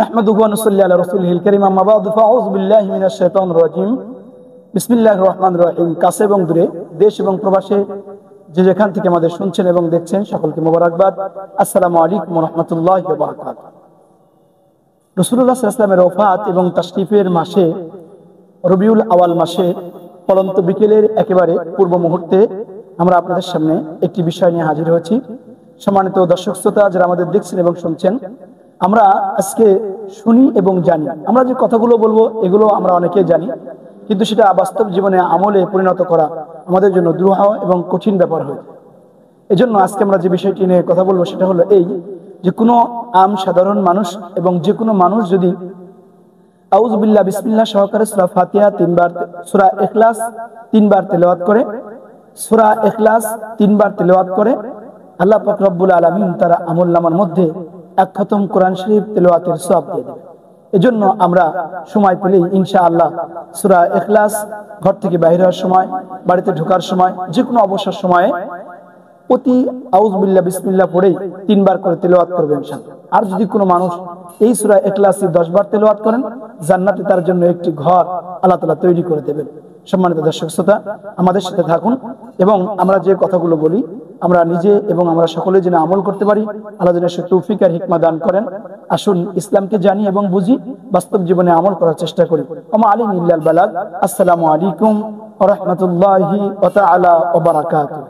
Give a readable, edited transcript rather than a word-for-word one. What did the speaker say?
নাহমাদুহু ওয়া নুসাল্লি আলা রাসূলিহিল কারীম আম্মা বা'দু ফাআউযু বিল্লাহি মিনাশ শাইতানির রাজীম বিসমিল্লাহির রহমানির রহিম। কাছে এবং দূরে, দেশ এবং প্রবাসে যে যেখান থেকে আমাদের শুনছেন এবং দেখছেন সকলকে মোবারকবাদ। আসসালামু আলাইকুম ওয়া রাহমাতুল্লাহি ওয়া বারাকাতুহু। রাসূলুল্লাহ সাল্লাল্লাহু আলাইহি ওয়াসাল্লামের ওফাত এবং তাশরিফের মাসে, রবিউল আওয়াল মাসে পলন্ত বিকেলের একেবারে পূর্ব মুহূর্তে আমরা আপনাদের সামনে একটি বিষয় নিয়ে হাজির হয়েছি। সম্মানিত দর্শক শ্রোতা যারা আমাদের দেখছেন এবং শুনছেন, আমরা আজকে শুনি এবং জানি, আমরা যে কথাগুলো বলবো এগুলো আমরা অনেকেই জানি, কিন্তু সেটা বাস্তব জীবনে আমলে পরিণত করা আমাদের জন্য দুরূহ এবং কঠিন ব্যাপার হয়। এজন্য আজকে আমরা যে বিষয়টি নিয়ে কথা বলবো সেটা হলো এই, যে কোনো সাধারণ মানুষ এবং যে কোনো মানুষ যদি আউযু বিল্লাহ বিসমিল্লাহ সহকারে সূরা ফাতিহা 3 বার, সূরা ইখলাস 3 বার তেলাওয়াত করে, সূরা ইখলাস 3 বার তেলাওয়াত করে, আল্লাহ পাক রব্বুল আলামিন তার আমলনামার মধ্যে এক খতম কোরআন শরীফ তেলাওয়াতের সওয়াব দিয়ে দেবে। এজন্য আমরা সময় পেলেই ইনশাআল্লাহ সূরা ইখলাস ঘর থেকে বাইরে হওয়ার সময়, বাড়িতে ঢোকার সময়, যে কোনো অবসর সময়ে প্রতি আউযু বিল্লাহ বিসমিল্লাহ পড়েই 3 বার করে তেলাওয়াত করবেন ইনশাআল্লাহ। আর যদি কোনো মানুষ এই সূরা ইখলাসই 10 বার তেলাওয়াত করেন, জান্নাতে তার জন্য একটি ঘর আল্লাহ তাআলা তৈরি করে দেবেন। সম্মানিত দর্শক শ্রোতা, আমাদের সাথে থাকুন এবং আমরা যে কথাগুলো বলি আমরা নিজে এবং আমরা সকলে যেন আমল করতে পারি। আল্লাহ যেন সে তৌফিক আর হিকমত দান করেন। আসুন ইসলামকে জানি এবং বুঝি, বাস্তব জীবনে আমল করার চেষ্টা করি। ওমা আলাইনা ইল্লাল বালাগ। আসসালামু আলাইকুম ওয়া রাহমাতুল্লাহি ওয়া তাআলা ওয়া বারাকাতুহু।